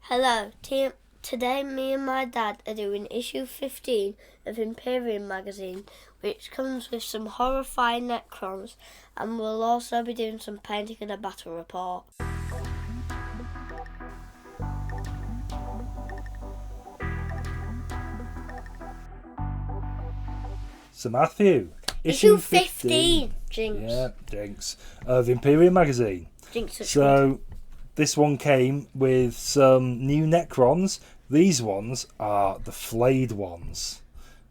Hello, team. Today me and my dad are doing issue 15 of Imperium Magazine, which comes with some horrifying Necrons, and we'll also be doing some painting and a battle report. So Matthew, Issue 15. Jinx. Yeah, jinx. Of Imperium Magazine. Jinx. So this one came with some new Necrons. These ones are the Flayed Ones,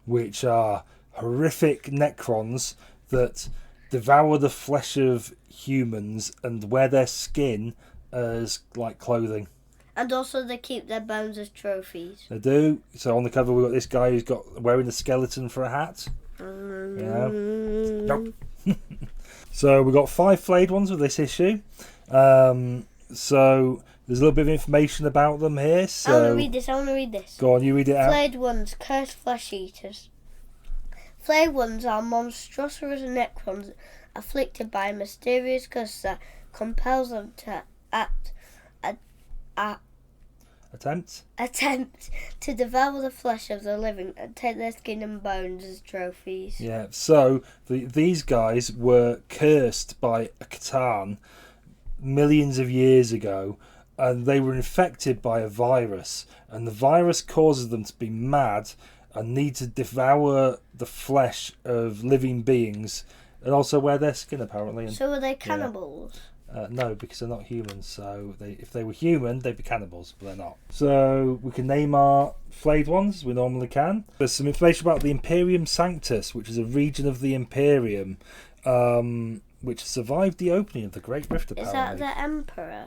which are horrific Necrons that devour the flesh of humans and wear their skin as like clothing. And also they keep their bones as trophies. They do. So on the cover we've got this guy who's got wearing a skeleton for a hat. Yeah. Nope. So we've got 5 Flayed Ones with this issue. So there's a little bit of information about them here. So I want to read this. Go on, you read it out. Flayed Ones, cursed flesh eaters. Flayed Ones are monstrous Necrons afflicted by a mysterious curse that compels them to attempt to devour the flesh of the living and take their skin and bones as trophies. Yeah, so these guys were cursed by a Catan millions of years ago, and they were infected by a virus, and the virus causes them to be mad and need to devour the flesh of living beings and also wear their skin apparently. And, so are they cannibals? Yeah. No, because they're not humans. So if they were human, they'd be cannibals, but they're not. So we can name our Flayed Ones as we normally can. There's some information about the Imperium Sanctus, which is a region of the Imperium, which survived the opening of the Great Rift. Apparently. Is that the Emperor?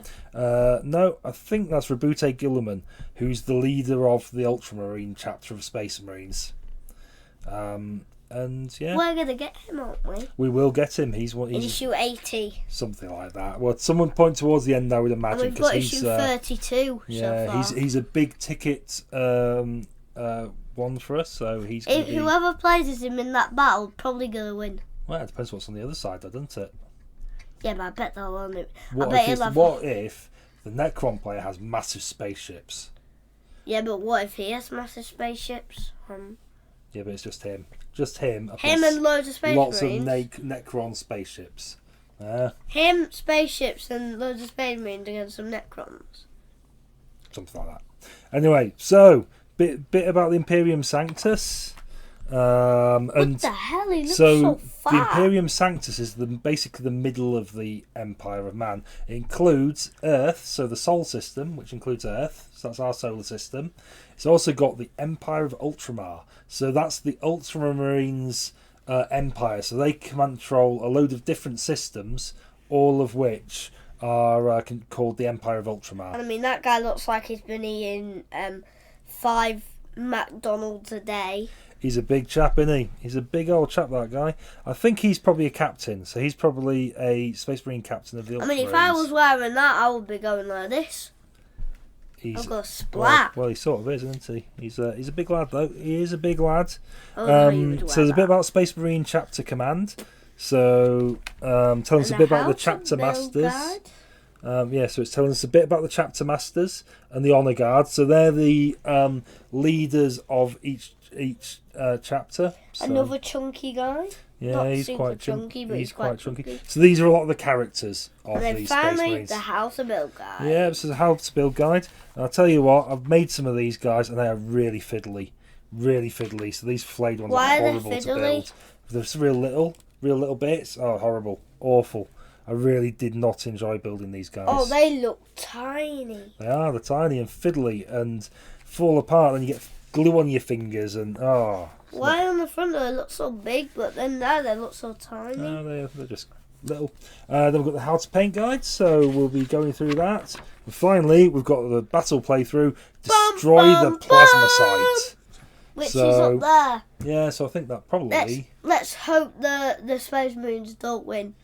No, I think that's Rabute Gilliman, who's the leader of the Ultramarine chapter of Space Marines. And yeah, we're gonna get him, aren't we? We will get him. He's issue 80, something like that. Well, someone point towards the end, I would imagine, and we've got issue 32. Yeah, so far. he's a big ticket one for us. So he's. Whoever plays him in that battle probably gonna win. Well, it depends what's on the other side, doesn't it? Yeah, but I bet they'll own it. What if the Necron player has massive spaceships? Yeah, but what if he has massive spaceships? Yeah, but it's just him. Just him. Him and loads of space Lots marines. of Necron spaceships. Him, spaceships, and loads of space marines against some Necrons. Something like that. Anyway, so bit about the Imperium Sanctus. What the hell? He looks so fat. The Imperium Sanctus is basically the middle of the Empire of Man. It includes Earth, so the Sol system, which includes Earth. So that's our solar system. It's also got the Empire of Ultramar. So that's the Ultramarines' empire. So they control a load of different systems, all of which are called the Empire of Ultramar. I mean, that guy looks like he's been eating 5 McDonald's a day. He's a big chap, isn't he? He's a big old chap, that guy. I think he's probably a captain. So he's probably a Space Marine captain of the Ultramarines. I mean, if I was wearing that, I would be going like this. I've got a splat. Well, he sort of is, isn't he? He's a big lad, though. He is a big lad. Oh, no, so there's a bit about Space Marine Chapter Command. So tell us a bit about the Chapter Masters. Yeah, so it's telling us a bit about the Chapter Masters and the Honor Guard. So they're the leaders of each chapter. So. Another chunky guy. Yeah, Not he's quite chunky, but he's quite chunky. So these are a lot of the characters of and these then Space finally, Marines. the How to Build Guide. Yeah, this is a How to Build Guide. And I'll tell you what, I've made some of these guys and they are really fiddly. Really fiddly. So these Flayed Ones are horrible to build. There's real little bits. Oh, horrible. Awful. I really did not enjoy building these guys. Oh, they look tiny. They're tiny and fiddly and fall apart and you get glue on your fingers and Why on the front they look so big, but then now they look so tiny? No, they're just little. Then we've got the How to Paint guide, so we'll be going through that. And finally, we've got the battle playthrough, Destroy the Plasma Site. Which is up there. Yeah, so I think that probably... Let's hope the Space Marines don't win.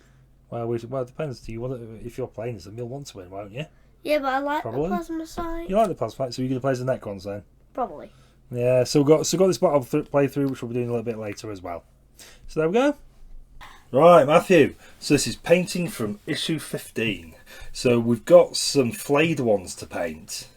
Well, it depends. Do you want to, if you're playing as them, you'll want to win, won't you? Yeah, but I like the Plasma Site. You like the Plasma Site, so you're going to play as the Necrons then? Probably. Yeah, so we've got this battle playthrough, which we'll be doing a little bit later as well. So there we go. Right, Matthew. So this is painting from issue 15. So we've got some Flayed Ones to paint.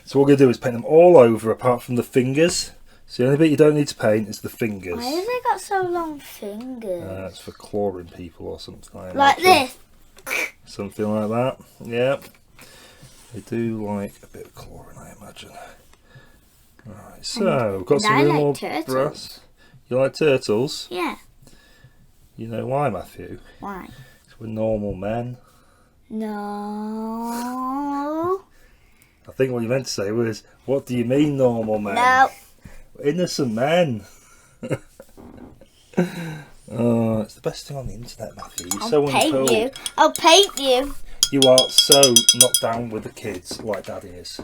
So what we're going to do is paint them all over apart from the fingers. So the only bit you don't need to paint is the fingers. Why have they got so long fingers? It's for clawing people or something like this. Something like that. Yeah. They do like a bit of clawing, I imagine. Right, so we've got some real more brass. You like turtles? Yeah. You know why, Matthew? Why? Because we're normal men. No. I think what you meant to say was, what do you mean normal men? No. Innocent men. Oh, it's the best thing on the internet, Matthew. You're so uncool. You. I'll paint you. You are so not down with the kids like Daddy is.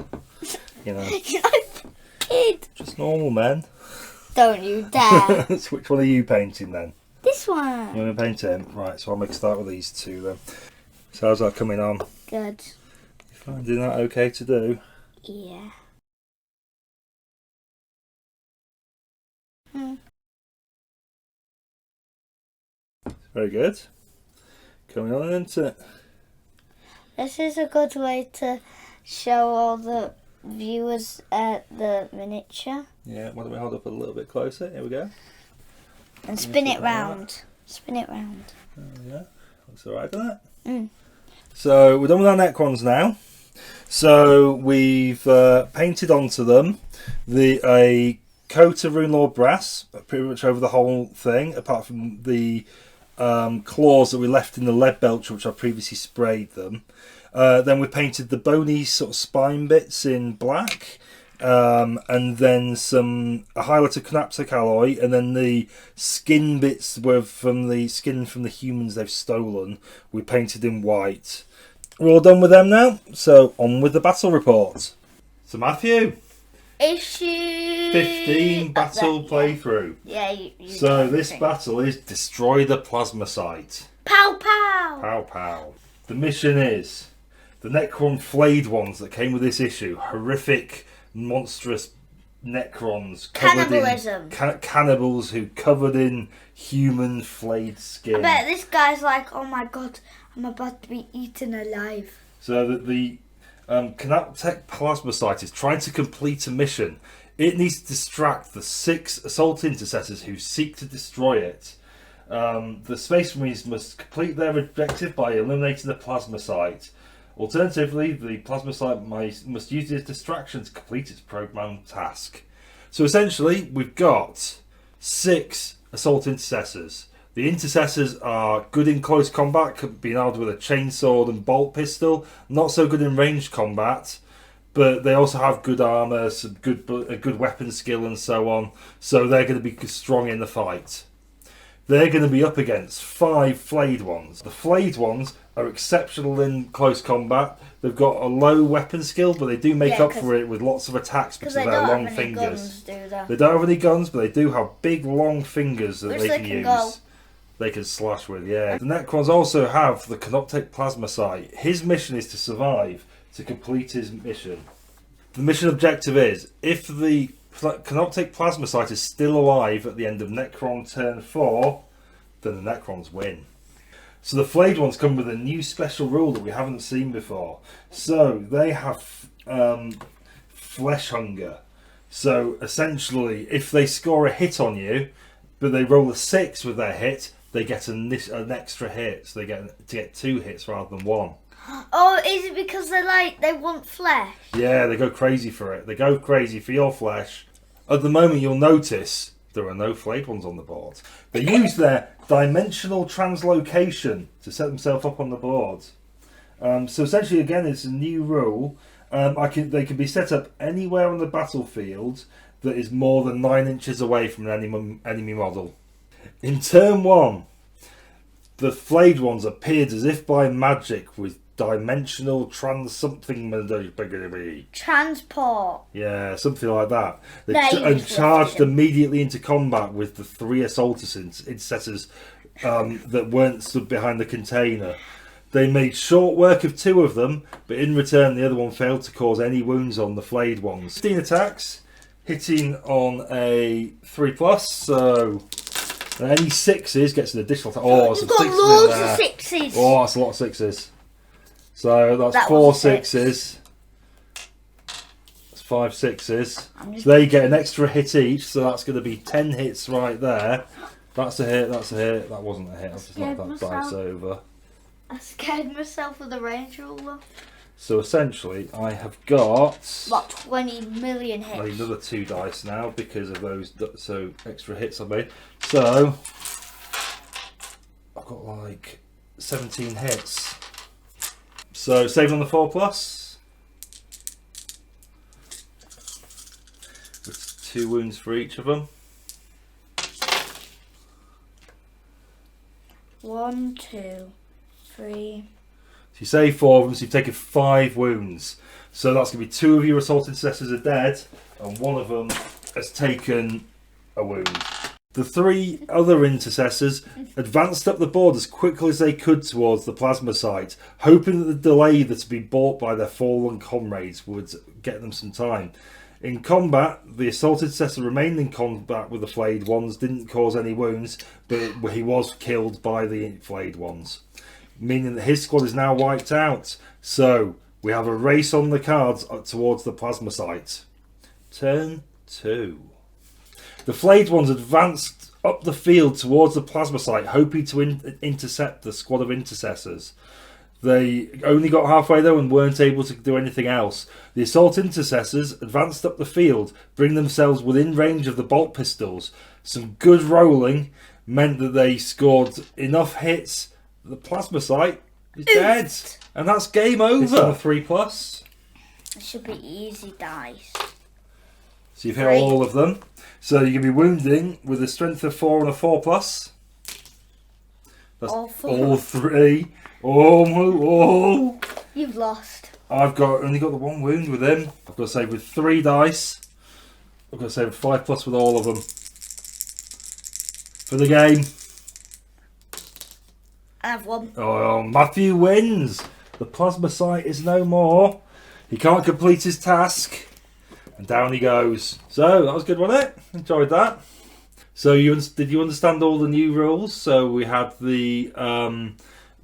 You know. You're not a kid. Just normal men. Don't you dare. So which one are you painting then? This one. You want to paint him? Right, so I'll make a start with these two then. So how's that coming on? Good. You finding that okay to do? Yeah. Very good. Coming on, isn't it? This is a good way to show all the viewers the miniature. Yeah, why don't we hold up a little bit closer? Here we go. And spin it round. Spin it round. Yeah, looks alright, doesn't it? Mm. So we're done with our Necrons now. So we've painted onto them a coat of Rune Lord brass, pretty much over the whole thing, apart from the claws that we left in the lead belcher, which I previously sprayed them. Then we painted the bony sort of spine bits in black, and then a highlight of Canaptic alloy, and then the skin bits were from the skin from the humans they've stolen. We painted in white. We're all done with them now, so on with the battle report. So Matthew, Issue 15 battle playthrough. Yeah, you so this battle is destroy the plasma site. Pow pow! Pow pow. The mission is the Necron Flayed Ones that came with this issue. Horrific, monstrous Necrons. Cannibalism. Cannibals who covered in human flayed skin. I bet this guy's like, oh my god, I'm about to be eaten alive. So that the Canaptech plasma site is trying to complete a mission. It needs to distract the 6 assault intercessors who seek to destroy it. The Space Marines must complete their objective by eliminating the plasma site. Alternatively, the plasma site must use it as distraction to complete its programmed task. So essentially, we've got 6 assault intercessors. The intercessors are good in close combat, being armed with a chainsaw and bolt pistol. Not so good in ranged combat, but they also have good armour, some good weapon skill and so on. So they're going to be strong in the fight. They're going to be up against 5 Flayed Ones. The Flayed Ones are exceptional in close combat. They've got a low weapon skill, but they do make up for it with lots of attacks because of their long fingers. They don't have any guns, but they do have big, long fingers that they can use. They can slash with, yeah. The Necrons also have the Canoptek plasma site. His mission is to survive, to complete his mission. The mission objective is, if the Canoptek plasma site is still alive at the end of Necron turn 4, then the Necrons win. So the Flayed Ones come with a new special rule that we haven't seen before. So they have flesh hunger. So essentially, if they score a hit on you, but they roll a 6 with their hit, they get an extra hit. So they get 2 hits rather than 1. Oh, is it because they want flesh? Yeah, they go crazy for it. They go crazy for your flesh. At the moment, you'll notice there are no Flayed Ones on the board. They use their dimensional translocation to set themselves up on the board. So essentially, again, it's a new rule. They can be set up anywhere on the battlefield that is more than 9 inches away from an enemy model. In turn 1, the Flayed Ones appeared as if by magic with dimensional transport. Yeah, something like that. They charged immediately into combat with the 3 assault intercessors that weren't stood behind the container. They made short work of 2 of them, but in return the other one failed to cause any wounds on the Flayed Ones. 15 attacks, hitting on a 3+, so any 6s gets an additional attack. Oh, you've got loads of 6s. Oh, that's a lot of 6s. So that's 4 6s. 5 6s. So they get an extra hit each, so that's going to be 10 hits right there. That's a hit, that's a hit. That wasn't a hit, I've just knocked that dice over. I scared myself with the range ruler. So essentially, I have got... What, 20 million hits? I need another 2 dice now because of those extra hits I made. So, I've got like 17 hits. So, saving on the 4+. With 2 wounds for each of them. 1, 2, 3. So you save 4 of them, so you've taken 5 wounds. So that's going to be 2 of your assault intercessors are dead, and 1 of them has taken a wound. The 3 other intercessors advanced up the board as quickly as they could towards the plasma site, hoping that the delay that had been brought by their fallen comrades would get them some time. In combat, the assault intercessor remained in combat with the Flayed Ones, didn't cause any wounds, but he was killed by the Flayed Ones, meaning that his squad is now wiped out. So, we have a race on the cards towards the plasma site. Turn 2. The Flayed Ones advanced up the field towards the plasma site, hoping to intercept the squad of intercessors. They only got halfway though and weren't able to do anything else. The assault intercessors advanced up the field, bringing themselves within range of the bolt pistols. Some good rolling meant that they scored enough hits. The plasma site is dead, and that's game over. It's on a 3+. It should be easy dice. So you've hit all of them. So you're going to be wounding with a strength of 4 and a 4+. That's all 3. Oh. You've lost. I've only got the 1 wound with him. I've got to save with 3 dice. I've got to save 5+ with all of them. For the game. I have 1. Oh, Matthew wins. The plasma site is no more. He can't complete his task. And down he goes. So, that was good, wasn't it? Enjoyed that. So, did you understand all the new rules? So, we had the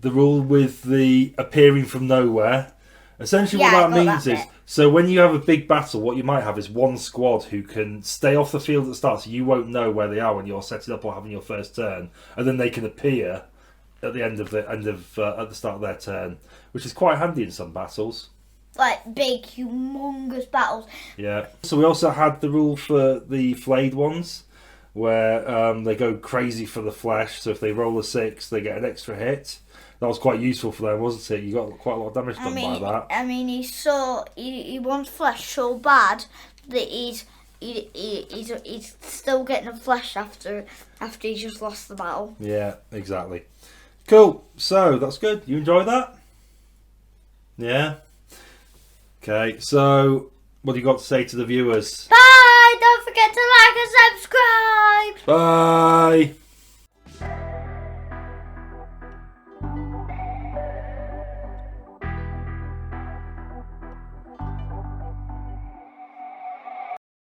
rule with the appearing from nowhere. Essentially what that means is, so when you have a big battle, what you might have is 1 squad who can stay off the field at the start, so you won't know where they are when you're setting up or having your first turn, and then they can appear at the end of at the start of their turn, which is quite handy in some battles. Like big, humongous battles. Yeah. So we also had the rule for the Flayed Ones, where they go crazy for the flesh. So if they roll a 6, they get an extra hit. That was quite useful for them, wasn't it? You got quite a lot of damage done by that. I mean, he wants flesh so bad that he's still getting a flesh after he's just lost the battle. Yeah, exactly. Cool. So that's good. You enjoy that? Yeah. Okay. So what do you got to say to the viewers? Bye. Don't forget to like and subscribe. Bye.